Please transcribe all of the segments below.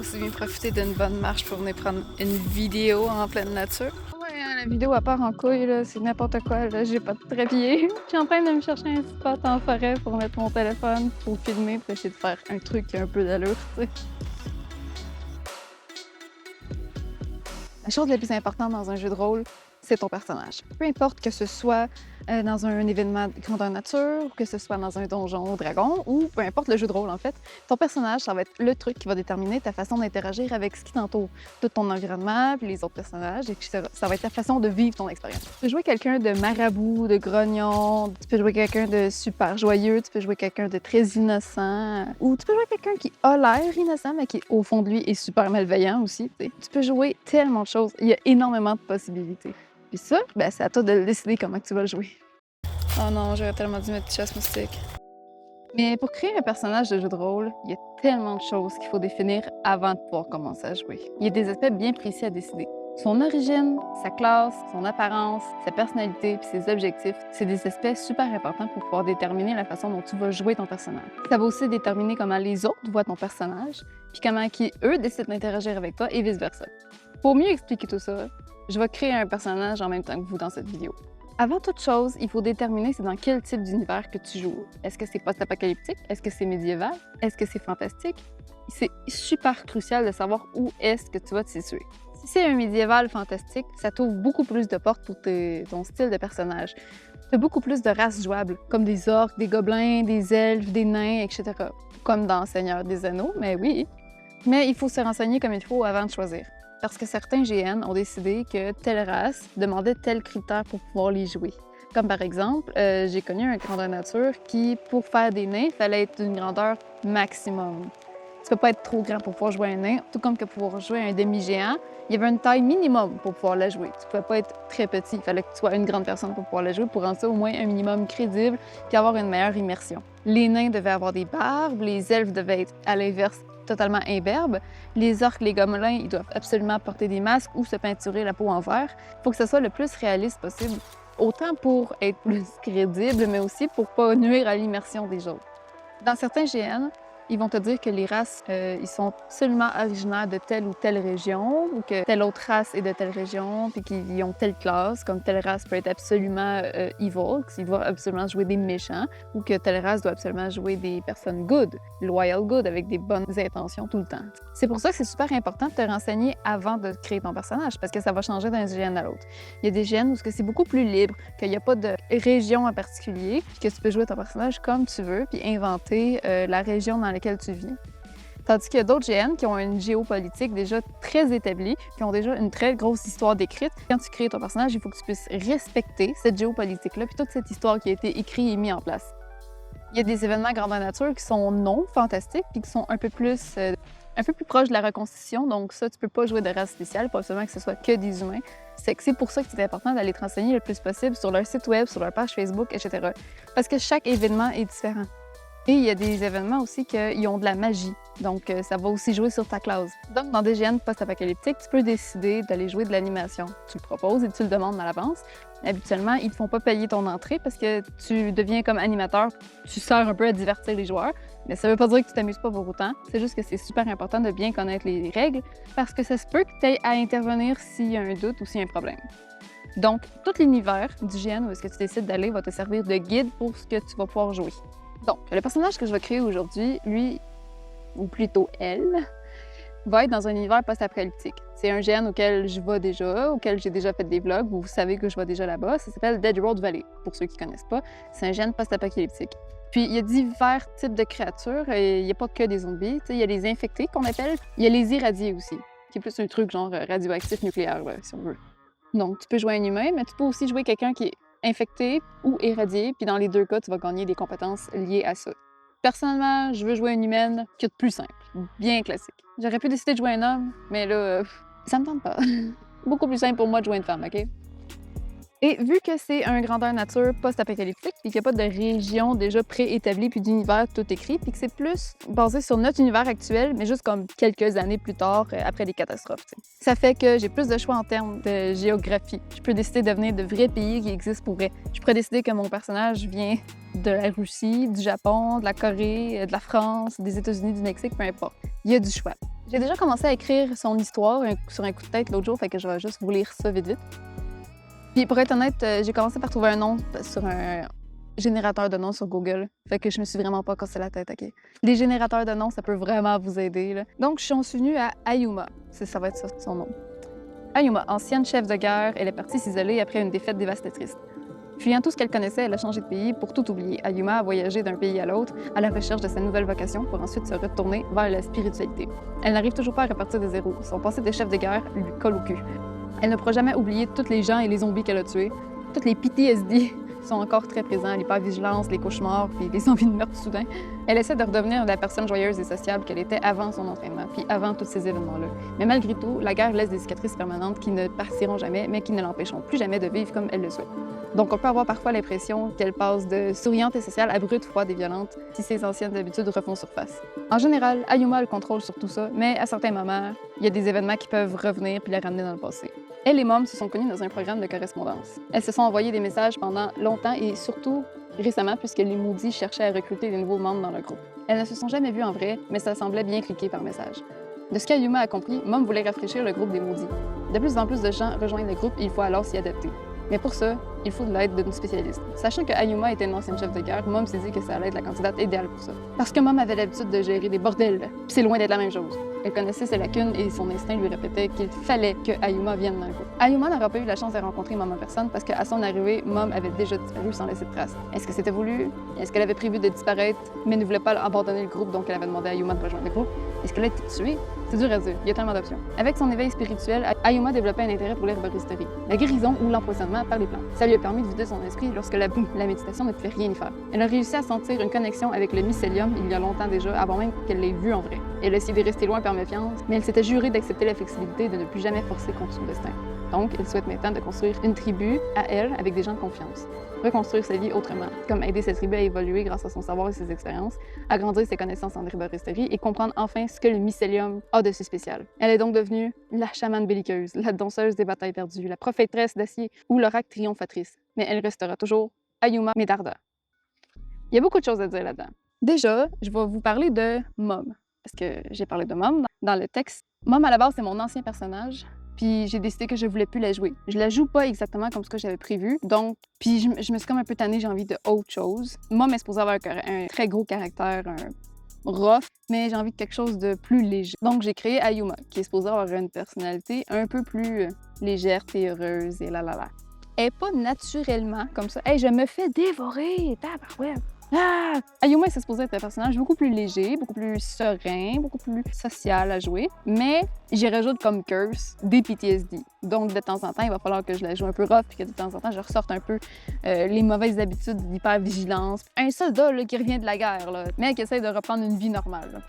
assez bien profité d'une bonne marche pour venir prendre une vidéo en pleine nature. Ouais, la vidéo à part en couille, là, c'est n'importe quoi, là, j'ai pas de trépied. Je suis en train de me chercher un spot en forêt pour mettre mon téléphone, pour filmer, pour essayer de faire un truc qui a un peu d'allure, tu sais. La chose la plus importante dans un jeu de rôle, c'est ton personnage. Peu importe que ce soit dans un événement grandeur nature, ou que ce soit dans un donjon dragon, ou peu importe le jeu de rôle en fait, ton personnage, ça va être le truc qui va déterminer ta façon d'interagir avec ce qui t'entoure, tout ton environnement, puis les autres personnages, etc. Ça va être ta façon de vivre ton expérience. Tu peux jouer quelqu'un de marabout, de grognon, tu peux jouer quelqu'un de super joyeux, tu peux jouer quelqu'un de très innocent, ou tu peux jouer quelqu'un qui a l'air innocent, mais qui au fond de lui est super malveillant aussi. Tu sais. Tu peux jouer tellement de choses, il y a énormément de possibilités. Puis ça, ben, c'est à toi de le décider comment tu vas le jouer. Oh non, j'aurais tellement dû mettre chasse moustique. Mais pour créer un personnage de jeu de rôle, il y a tellement de choses qu'il faut définir avant de pouvoir commencer à jouer. Il y a des aspects bien précis à décider. Son origine, sa classe, son apparence, sa personnalité puis ses objectifs, c'est des aspects super importants pour pouvoir déterminer la façon dont tu vas jouer ton personnage. Ça va aussi déterminer comment les autres voient ton personnage, puis comment eux décident d'interagir avec toi et vice-versa. Pour mieux expliquer tout ça, je vais créer un personnage en même temps que vous dans cette vidéo. Avant toute chose, il faut déterminer c'est dans quel type d'univers que tu joues. Est-ce que c'est post-apocalyptique? Est-ce que c'est médiéval? Est-ce que c'est fantastique? C'est super crucial de savoir où est-ce que tu vas te situer. Si c'est un médiéval fantastique, ça t'ouvre beaucoup plus de portes pour ton style de personnage. Tu as beaucoup plus de races jouables, comme des orques, des gobelins, des elfes, des nains, etc. Comme dans Seigneur des Anneaux, mais oui. Mais il faut se renseigner comme il faut avant de choisir. Parce que certains GN ont décidé que telle race demandait tel critère pour pouvoir les jouer. Comme par exemple, j'ai connu un grandeur nature qui, pour faire des nains, fallait être d'une grandeur maximum. Tu peux pas être trop grand pour pouvoir jouer un nain, tout comme que pour jouer un demi-géant, il y avait une taille minimum pour pouvoir la jouer. Tu pouvais pas être très petit, il fallait que tu sois une grande personne pour pouvoir la jouer, pour rendre ça au moins un minimum crédible puis avoir une meilleure immersion. Les nains devaient avoir des barbes, les elfes devaient être, à l'inverse, totalement imberbes. Les orques, les gobelins, ils doivent absolument porter des masques ou se peinturer la peau en vert. Il faut que ce soit le plus réaliste possible, autant pour être plus crédible, mais aussi pour pas nuire à l'immersion des autres. Dans certains GN, ils vont te dire que les races, ils sont absolument originaires de telle ou telle région, ou que telle autre race est de telle région, puis qu'ils ont telle classe, comme telle race peut être absolument evil, qu'ils doivent absolument jouer des méchants, ou que telle race doit absolument jouer des personnes good, loyal good, avec des bonnes intentions tout le temps. C'est pour ça que c'est super important de te renseigner avant de créer ton personnage, parce que ça va changer d'un GN à l'autre. Il y a des GN où c'est beaucoup plus libre, qu'il n'y a pas de région en particulier, puis que tu peux jouer ton personnage comme tu veux, puis inventer la région dans laquelle tu vis. Tandis qu'il y a d'autres GN qui ont une géopolitique déjà très établie, qui ont déjà une très grosse histoire décrite. Quand tu crées ton personnage, il faut que tu puisses respecter cette géopolitique-là, puis toute cette histoire qui a été écrite et mise en place. Il y a des événements grandeur nature qui sont non fantastiques, puis qui sont un peu plus proches de la reconstitution. Donc ça, tu peux pas jouer de race spéciale, pas seulement que ce soit que des humains. C'est pour ça que c'est important d'aller te renseigner le plus possible sur leur site web, sur leur page Facebook, etc. Parce que chaque événement est différent. Et il y a des événements aussi qui ont de la magie. Donc, ça va aussi jouer sur ta classe. Donc, dans des GN post-apocalyptiques, tu peux décider d'aller jouer de l'animation. Tu le proposes et tu le demandes à l'avance. Habituellement, ils ne te font pas payer ton entrée parce que tu deviens comme animateur. Tu sers un peu à divertir les joueurs. Mais ça ne veut pas dire que tu t'amuses pas pour autant. C'est juste que c'est super important de bien connaître les règles parce que ça se peut que tu aies à intervenir s'il y a un doute ou s'il y a un problème. Donc, tout l'univers du GN où est-ce que tu décides d'aller va te servir de guide pour ce que tu vas pouvoir jouer. Donc, le personnage que je vais créer aujourd'hui, lui, ou plutôt elle, va être dans un univers post-apocalyptique. C'est un GN auquel je vais déjà, auquel j'ai déjà fait des vlogs, vous savez que je vais déjà là-bas. Ça s'appelle Dead Road Valley, pour ceux qui ne connaissent pas. C'est un GN post-apocalyptique. Puis, il y a divers types de créatures, et il n'y a pas que des zombies. Il y a les infectés qu'on appelle, il y a les irradiés aussi, qui est plus un truc genre radioactif nucléaire, là, si on veut. Donc, tu peux jouer un humain, mais tu peux aussi jouer quelqu'un qui est infecté ou irradié, puis dans les deux cas, tu vas gagner des compétences liées à ça. Personnellement, je veux jouer une humaine qui est plus simple, bien classique. J'aurais pu décider de jouer un homme, mais là, ça me tente pas. Beaucoup plus simple pour moi de jouer une femme, OK? Et vu que c'est un grandeur nature post-apocalyptique, puis qu'il n'y a pas de région déjà préétablie, puis d'univers tout écrit, puis que c'est plus basé sur notre univers actuel, mais juste comme quelques années plus tard, après les catastrophes. T'sais. Ça fait que j'ai plus de choix en termes de géographie. Je peux décider de venir de vrais pays qui existent pour vrai. Je pourrais décider que mon personnage vient de la Russie, du Japon, de la Corée, de la France, des États-Unis, du Mexique, peu importe. Il y a du choix. J'ai déjà commencé à écrire son histoire sur un coup de tête l'autre jour, fait que je vais juste vous lire ça vite vite. Puis pour être honnête, j'ai commencé par trouver un nom sur un générateur de noms sur Google. Fait que je me suis vraiment pas cassé la tête, OK? Les générateurs de noms, ça peut vraiment vous aider, là. Donc, j'en suis venue à Ayuma. Ça va être ça, son nom. Ayuma, ancienne chef de guerre, elle est partie s'isoler après une défaite dévastatrice. Fuyant tout ce qu'elle connaissait, elle a changé de pays pour tout oublier. Ayuma a voyagé d'un pays à l'autre à la recherche de sa nouvelle vocation pour ensuite se retourner vers la spiritualité. Elle n'arrive toujours pas à repartir de zéro. Son passé de chef de guerre lui colle au cul. Elle ne pourra jamais oublier tous les gens et les zombies qu'elle a tués. Toutes les PTSD sont encore très présents, l'hypervigilance, les cauchemars, puis les envies de meurtre soudain. Elle essaie de redevenir la personne joyeuse et sociable qu'elle était avant son entraînement, puis avant tous ces événements-là. Mais malgré tout, la guerre laisse des cicatrices permanentes qui ne partiront jamais, mais qui ne l'empêcheront plus jamais de vivre comme elle le souhaite. Donc on peut avoir parfois l'impression qu'elle passe de souriante et sociale à brute, froide et violente si ses anciennes habitudes refont surface. En général, Ayuma a le contrôle sur tout ça, mais à certains moments, il y a des événements qui peuvent revenir puis la ramener dans le passé. Elle et Mom se sont connues dans un programme de correspondance. Elles se sont envoyées des messages pendant longtemps et surtout récemment puisque les Moody cherchaient à recruter des nouveaux membres dans le groupe. Elles ne se sont jamais vues en vrai, mais ça semblait bien cliquer par message. De ce qu'Ayuma a compris, Mom voulait rafraîchir le groupe des Moody. De plus en plus de gens rejoignent le groupe et il faut alors s'y adapter. Mais pour ça, il faut de l'aide d'une spécialiste. Sachant que Ayuma était une ancienne chef de guerre, Mom s'est dit que ça allait être la candidate idéale pour ça. Parce que Mom avait l'habitude de gérer des bordels, puis c'est loin d'être la même chose. Elle connaissait ses lacunes et son instinct lui répétait qu'il fallait que Ayuma vienne dans le groupe. Ayuma n'aura pas eu la chance de rencontrer Mom en personne parce qu'à son arrivée, Mom avait déjà disparu sans laisser de traces. Est-ce que c'était voulu? Est-ce qu'elle avait prévu de disparaître mais ne voulait pas abandonner le groupe donc elle avait demandé à Ayuma de rejoindre le groupe? Est-ce qu'elle a été tuée? C'est dur à dire, il y a tellement d'options. Avec son éveil spirituel, Ayuma développait un intérêt pour l'herboristerie, la guérison ou l'empoisonnement par les plantes. Ça lui a permis de vider son esprit lorsque la méditation ne pouvait rien y faire. Elle a réussi à sentir une connexion avec le mycélium il y a longtemps déjà, avant même qu'elle l'ait vu en vrai. Elle a essayé de rester loin par méfiance, mais elle s'était jurée d'accepter la flexibilité et de ne plus jamais forcer contre son destin. Donc, elle souhaite maintenant de construire une tribu à elle avec des gens de confiance. Reconstruire sa vie autrement, comme aider cette tribu à évoluer grâce à son savoir et ses expériences, agrandir ses connaissances en herboristerie et comprendre enfin ce que le mycélium a de si spécial. Elle est donc devenue la chamane belliqueuse, la danseuse des batailles perdues, la prophétresse d'acier ou l'oracle triomphatrice. Mais elle restera toujours Ayuma Medarda. Il y a beaucoup de choses à dire là-dedans. Déjà, je vais vous parler de Mom, parce que j'ai parlé de Mom dans le texte. Mom, à la base, c'est mon ancien personnage. Puis j'ai décidé que je voulais plus la jouer. Je la joue pas exactement comme ce que j'avais prévu. Donc, puis je me suis comme un peu tannée, j'ai envie de autre chose. Mom est supposée avoir un très gros caractère, un rough, mais j'ai envie de quelque chose de plus léger. Donc j'ai créé Ayuma, qui est supposée avoir une personnalité un peu plus légère et heureuse et là. Elle est pas naturellement comme ça. Hey, je me fais dévorer! Tabarouette! Ah! Ayuma est supposé être un personnage beaucoup plus léger, beaucoup plus serein, beaucoup plus social à jouer, mais j'y rajoute comme curse des PTSD. Donc, de temps en temps, il va falloir que je la joue un peu rough, puis que de temps en temps, je ressorte un peu les mauvaises habitudes d'hypervigilance. Un soldat là, qui revient de la guerre, là, mais qui essaie de reprendre une vie normale.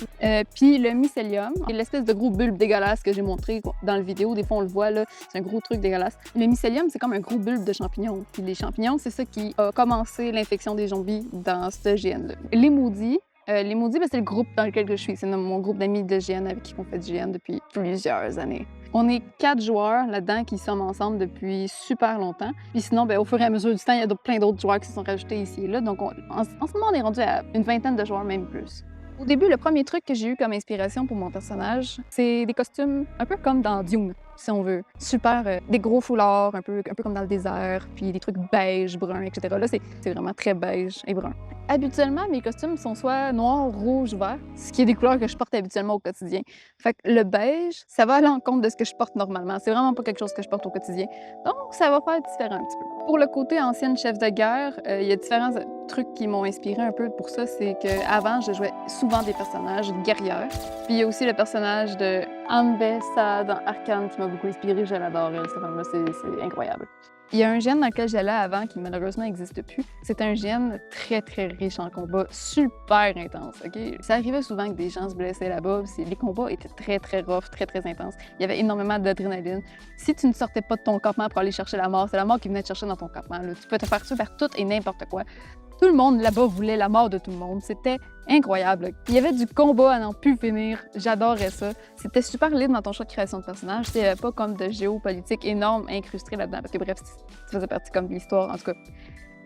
Puis le mycélium, l'espèce de gros bulbe dégueulasse que j'ai montré dans la vidéo, des fois on le voit, là, c'est un gros truc dégueulasse. Le mycélium, c'est comme un gros bulbe de champignons. Puis les champignons, c'est ça qui a commencé l'infection des zombies dans ce GN-là. Les Moody, ben, c'est le groupe dans lequel je suis. C'est mon groupe d'amis de GN avec qui on fait du GN depuis plusieurs années. On est 4 joueurs là-dedans qui sommes ensemble depuis super longtemps. Puis sinon, ben, au fur et à mesure du temps, il y a plein d'autres joueurs qui se sont rajoutés ici et là. Donc, en ce moment, on est rendu à une vingtaine de joueurs, même plus. Au début, le premier truc que j'ai eu comme inspiration pour mon personnage, c'est des costumes un peu comme dans Dune, si on veut. Super, des gros foulards, un peu comme dans le désert, puis des trucs beige, brun, etc. Là, c'est vraiment très beige et brun. Habituellement, mes costumes sont soit noir, rouge, vert, ce qui est des couleurs que je porte habituellement au quotidien. Fait que le beige, ça va à l'encontre de ce que je porte normalement. C'est vraiment pas quelque chose que je porte au quotidien. Donc, ça va faire différent un petit peu. Pour le côté ancienne chef de guerre, il y a différents trucs qui m'ont inspiré un peu pour ça. C'est qu'avant, je jouais souvent des personnages guerrières. Puis il y a aussi le personnage de Ambessa dans Arcane qui m'a beaucoup inspiré. Je l'adore, cette femme-là, c'est incroyable. Il y a un gène dans lequel j'allais avant qui malheureusement n'existe plus. C'est un gène très très riche en combat, super intense. Ok, ça arrivait souvent que des gens se blessaient là-bas. Les combats étaient très très rough, très très intenses. Il y avait énormément d'adrénaline. Si tu ne sortais pas de ton campement pour aller chercher la mort, c'est la mort qui venait te chercher dans ton campement. Là. Tu peux te faire tuer par tout et n'importe quoi. Tout le monde là-bas voulait la mort de tout le monde. C'était incroyable. Il y avait du combat à n'en plus finir. J'adorais ça. C'était super libre dans ton choix de création de personnage. C'était pas comme de géopolitique énorme incrustée là-dedans. Parce que bref, ça faisait partie comme de l'histoire. En tout cas,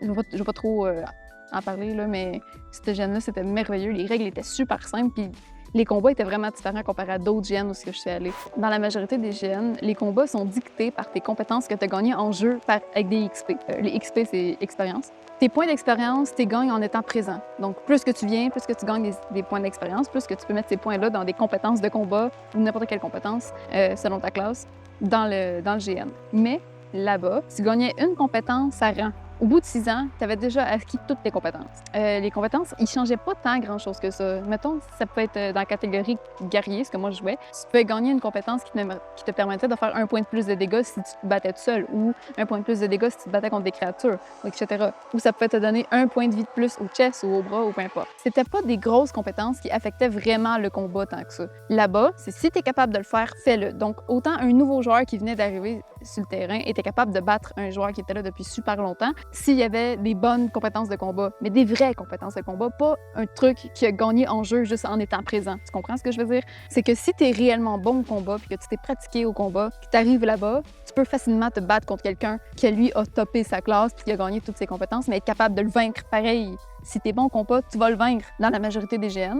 je vais pas trop en parler, là, mais ce gène-là, c'était merveilleux. Les règles étaient super simples. Puis les combats étaient vraiment différents comparé à d'autres GN où ce que je suis allée. Dans la majorité des GN, les combats sont dictés par tes compétences que tu as gagnées en jeu avec des XP. Les XP, c'est expérience. Tes points d'expérience, tu les gagnes en étant présent. Donc, plus que tu viens, plus que tu gagnes des points d'expérience, plus que tu peux mettre ces points-là dans des compétences de combat ou n'importe quelle compétence selon ta classe dans le GN. Mais là-bas, tu gagnais une compétence à rang. Au bout de 6 ans, tu avais déjà acquis toutes tes compétences. Les compétences, ils changeaient pas tant grand-chose que ça. Mettons, ça peut être dans la catégorie guerrier, ce que moi je jouais. Tu pouvais gagner une compétence qui te permettait de faire un point de plus de dégâts si tu te battais tout seul, ou un point de plus de dégâts si tu te battais contre des créatures, etc. Ou ça pouvait te donner un point de vie de plus au chest ou au bras ou peu importe. C'était pas des grosses compétences qui affectaient vraiment le combat tant que ça. Là-bas, c'est si tu es capable de le faire, fais-le. Donc, autant un nouveau joueur qui venait d'arriver sur le terrain était capable de battre un joueur qui était là depuis super longtemps s'il y avait des bonnes compétences de combat, mais des vraies compétences de combat, pas un truc qui a gagné en jeu juste en étant présent. Tu comprends ce que je veux dire? C'est que si tu es réellement bon au combat puis que tu t'es pratiqué au combat, que tu arrives là-bas, tu peux facilement te battre contre quelqu'un qui, lui, a topé sa classe puis qui a gagné toutes ses compétences, mais être capable de le vaincre pareil. Si tu es bon au combat, tu vas le vaincre dans la majorité des GN.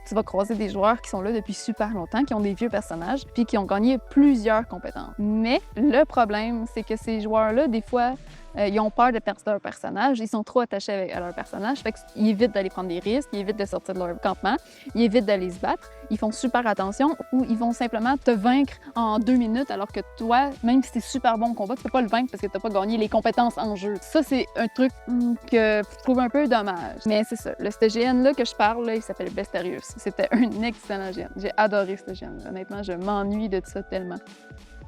Tu vas croiser des joueurs qui sont là depuis super longtemps, qui ont des vieux personnages, puis qui ont gagné plusieurs compétences. Mais le problème, c'est que ces joueurs-là, des fois, ils ont peur de perdre leur personnage, ils sont trop attachés à leur personnage, fait qu'ils évitent d'aller prendre des risques, ils évitent de sortir de leur campement, ils évitent d'aller se battre, ils font super attention ou ils vont simplement te vaincre en 2 minutes alors que toi, même si t'es super bon au combat, tu peux pas le vaincre parce que t'as pas gagné les compétences en jeu. Ça, c'est un truc que je trouve un peu dommage. Mais c'est ça, le GN-là que je parle, là, il s'appelle Bestarius. C'était un excellent GN. J'ai adoré ce GN. Honnêtement, je m'ennuie de ça tellement.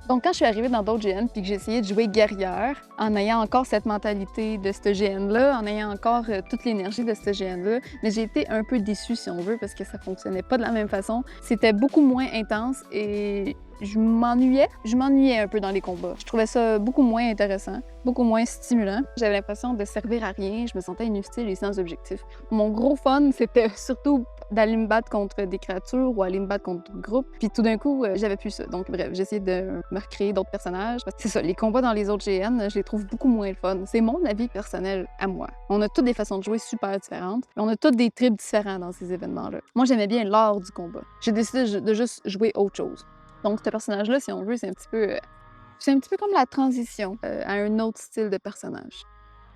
Donc, quand je suis arrivée dans d'autres GN puis que j'ai essayé de jouer guerrière, en ayant encore cette mentalité de ce GN-là, en ayant encore toute l'énergie de ce GN-là, mais j'ai été un peu déçue, si on veut, parce que ça fonctionnait pas de la même façon. C'était beaucoup moins intense et je m'ennuyais un peu dans les combats. Je trouvais ça beaucoup moins intéressant, beaucoup moins stimulant. J'avais l'impression de servir à rien, je me sentais inutile et sans objectif. Mon gros fun, c'était surtout d'aller me battre contre des créatures ou aller me battre contre d'autres groupes. Puis tout d'un coup, j'avais plus ça. Donc bref, j'ai essayé de me recréer d'autres personnages. C'est ça, les combats dans les autres GN, je les trouve beaucoup moins le fun. C'est mon avis personnel à moi. On a toutes des façons de jouer super différentes, mais on a toutes des tripes différents dans ces événements-là. Moi, j'aimais bien l'art du combat. J'ai décidé de juste jouer autre chose. Donc, ce personnage-là, si on veut, c'est un petit peu comme la transition à un autre style de personnage.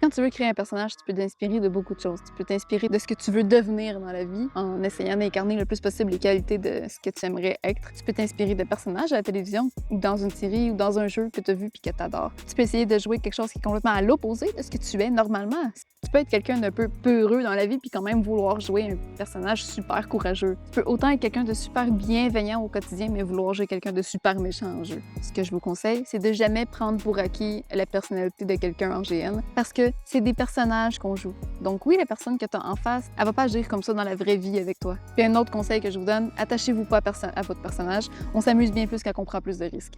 Quand tu veux créer un personnage, tu peux t'inspirer de beaucoup de choses. Tu peux t'inspirer de ce que tu veux devenir dans la vie en essayant d'incarner le plus possible les qualités de ce que tu aimerais être. Tu peux t'inspirer de personnages à la télévision ou dans une série ou dans un jeu que tu as vu puis que tu adores. Tu peux essayer de jouer quelque chose qui est complètement à l'opposé de ce que tu es normalement. Tu peux être quelqu'un d'un peu peureux dans la vie puis quand même vouloir jouer un personnage super courageux. Tu peux autant être quelqu'un de super bienveillant au quotidien mais vouloir jouer quelqu'un de super méchant en jeu. Ce que je vous conseille, c'est de jamais prendre pour acquis la personnalité de quelqu'un en GN parce que c'est des personnages qu'on joue. Donc oui, la personne que tu as en face, elle va pas agir comme ça dans la vraie vie avec toi. Puis un autre conseil que je vous donne, attachez-vous pas à votre personnage. On s'amuse bien plus quand on prend plus de risques.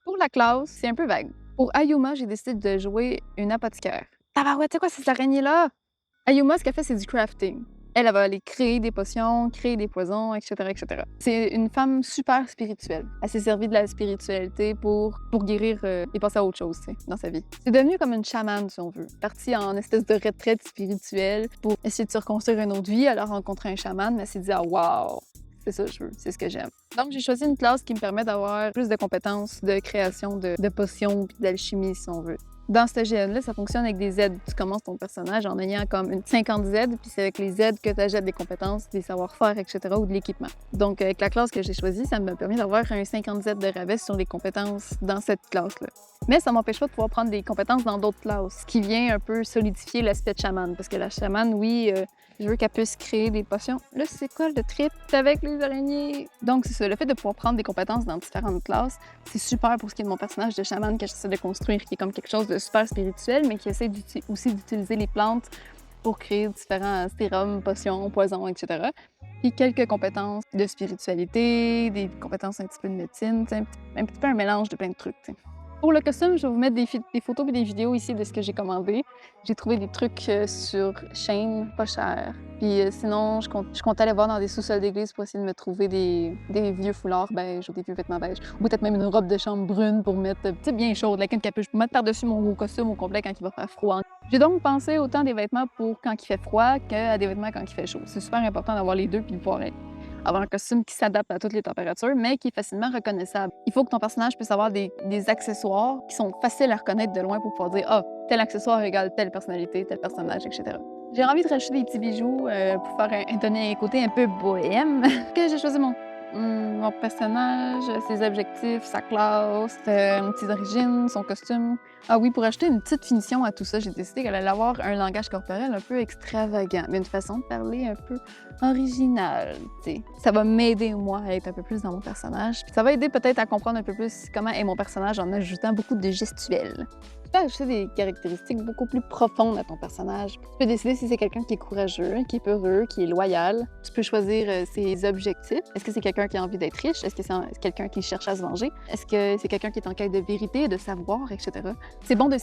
Pour la classe, c'est un peu vague. Pour Ayuma, j'ai décidé de jouer une apothicaire. Tabarouette, c'est quoi cette araignée-là? Ayuma, ce qu'elle fait, c'est du crafting. Elle va aller créer des potions, créer des poisons, etc., etc. C'est une femme super spirituelle. Elle s'est servie de la spiritualité pour guérir et passer à autre chose dans sa vie. C'est devenu comme une chamane, si on veut. Partie en espèce de retraite spirituelle pour essayer de se reconstruire une autre vie. Elle a rencontré un chaman, mais elle s'est dit « Ah, wow! C'est ça que je veux, c'est ce que j'aime. » Donc, j'ai choisi une classe qui me permet d'avoir plus de compétences de création de potions et d'alchimie, si on veut. Dans ce GN-là, ça fonctionne avec des aides. Tu commences ton personnage en ayant comme une 50 aides, puis c'est avec les aides que tu achètes des compétences, des savoir-faire, etc., ou de l'équipement. Donc, avec la classe que j'ai choisie, ça m'a permis d'avoir un 50 aides de rabais sur les compétences dans cette classe-là. Mais ça m'empêche pas de pouvoir prendre des compétences dans d'autres classes, ce qui vient un peu solidifier l'aspect de chaman. Parce que la chamane, oui, je veux qu'elle puisse créer des potions. Là, c'est quoi le trip avec les araignées? Donc, c'est ça. Le fait de pouvoir prendre des compétences dans différentes classes, c'est super pour ce qui est de mon personnage de chaman que j'essaie de construire, qui est comme quelque chose de super spirituel, mais qui essaie aussi d'utiliser les plantes pour créer différents sérums, potions, poisons, etc. Puis quelques compétences de spiritualité, des compétences un petit peu de médecine, un petit peu un mélange de plein de trucs. T'sais. Pour le costume, je vais vous mettre des photos et des vidéos ici de ce que j'ai commandé. J'ai trouvé des trucs sur Shein, pas cher. Puis sinon, je compte aller voir dans des sous-sols d'église pour essayer de me trouver des vieux foulards beige ou des vieux vêtements beige. Ou peut-être même une robe de chambre brune pour mettre, bien chaude, avec une capuche, pour mettre par-dessus mon gros costume au complet quand il va faire froid. J'ai donc pensé autant des vêtements pour quand il fait froid qu'à des vêtements quand il fait chaud. C'est super important d'avoir les deux puis de pouvoir être avoir un costume qui s'adapte à toutes les températures, mais qui est facilement reconnaissable. Il faut que ton personnage puisse avoir des accessoires qui sont faciles à reconnaître de loin pour pouvoir dire ah, tel accessoire égale telle personnalité, tel personnage, etc. J'ai envie de rajouter des petits bijoux pour donner un côté un peu bohème. Que j'ai choisi mon personnage, ses objectifs, sa classe, ses origines, son costume. Ah oui, pour ajouter une petite finition à tout ça, j'ai décidé qu'elle allait avoir un langage corporel un peu extravagant, mais une façon de parler un peu originale, tu sais. Ça va m'aider, moi, à être un peu plus dans mon personnage. Puis ça va aider peut-être à comprendre un peu plus comment est mon personnage en ajoutant beaucoup de gestuels. Tu peux ajouter des caractéristiques beaucoup plus profondes à ton personnage. Tu peux décider si c'est quelqu'un qui est courageux, qui est peureux, qui est loyal. Tu peux choisir ses objectifs. Est-ce que c'est quelqu'un qui a envie d'être riche? Est-ce que c'est quelqu'un qui cherche à se venger? Est-ce que c'est quelqu'un qui est en quête de vérité, de savoir, etc.? C'est bon de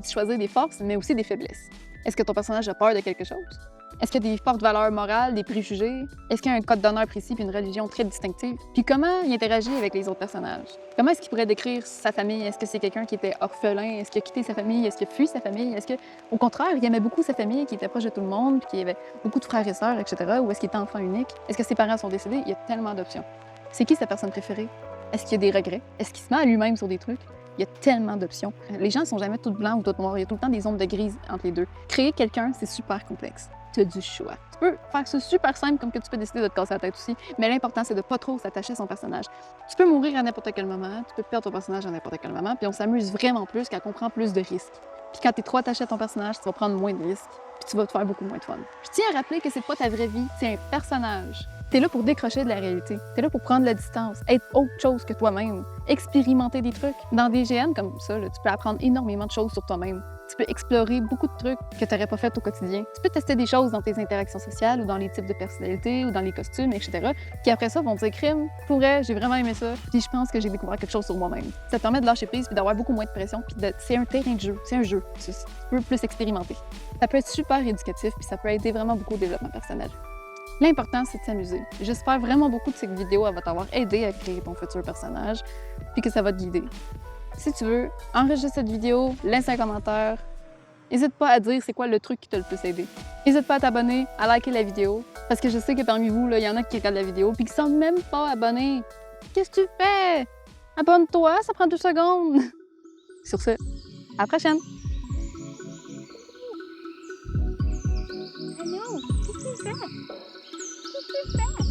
choisir des forces, mais aussi des faiblesses. Est-ce que ton personnage a peur de quelque chose? Est-ce qu'il y a des fortes valeurs morales, des préjugés? Est-ce qu'il y a un code d'honneur précis puis une religion très distinctive? Puis comment il interagit avec les autres personnages? Comment est-ce qu'il pourrait décrire sa famille? Est-ce que c'est quelqu'un qui était orphelin? Est-ce qu'il a quitté sa famille? Est-ce qu'il a fui sa famille? Est-ce que, au contraire, il aimait beaucoup sa famille, qui était proche de tout le monde, puis qu'il y avait beaucoup de frères et sœurs, etc.? Ou est-ce qu'il était enfant unique? Est-ce que ses parents sont décédés? Il y a tellement d'options. C'est qui sa personne préférée? Est-ce qu'il y a des regrets? Est-ce qu'il se met à lui-même sur des trucs? Il y a tellement d'options. Les gens ne sont jamais tout blancs ou tout noirs. Il y a tout le temps des ombres de grise entre les deux. Créer quelqu'un, c'est super complexe. Tu as du choix. Tu peux faire ça super simple, comme que tu peux décider de te casser la tête aussi, mais l'important, c'est de pas trop s'attacher à son personnage. Tu peux mourir à n'importe quel moment, tu peux perdre ton personnage à n'importe quel moment, puis on s'amuse vraiment plus quand on prend plus de risques. Puis quand tu es trop attaché à ton personnage, tu vas prendre moins de risques, puis tu vas te faire beaucoup moins de fun. Je tiens à rappeler que c'est pas ta vraie vie, c'est un personnage. T'es là pour décrocher de la réalité. T'es là pour prendre la distance, être autre chose que toi-même, expérimenter des trucs. Dans des GN comme ça, là, tu peux apprendre énormément de choses sur toi-même. Tu peux explorer beaucoup de trucs que tu n'aurais pas fait au quotidien. Tu peux tester des choses dans tes interactions sociales ou dans les types de personnalités ou dans les costumes, etc. Puis après ça, vont te dire crime, pour vrai, j'ai vraiment aimé ça. Puis je pense que j'ai découvert quelque chose sur moi-même. Ça te permet de lâcher prise puis d'avoir beaucoup moins de pression. Puis c'est un terrain de jeu, c'est un jeu. Tu peux plus expérimenter. Ça peut être super éducatif puis ça peut aider vraiment beaucoup au développement personnel. L'important, c'est de s'amuser. J'espère vraiment beaucoup que cette vidéo va t'avoir aidé à créer ton futur personnage puis que ça va te guider. Si tu veux, enregistre cette vidéo, laisse un commentaire. N'hésite pas à dire c'est quoi le truc qui t'a le plus aidé. N'hésite pas à t'abonner, à liker la vidéo, parce que je sais que parmi vous, il y en a qui regardent la vidéo puis qui sont même pas abonnés. Qu'est-ce que tu fais? Abonne-toi, ça prend 2 secondes. Sur ce, à la prochaine! Allô, qu'est-ce que tu fais? Qu'est-ce que tu fais?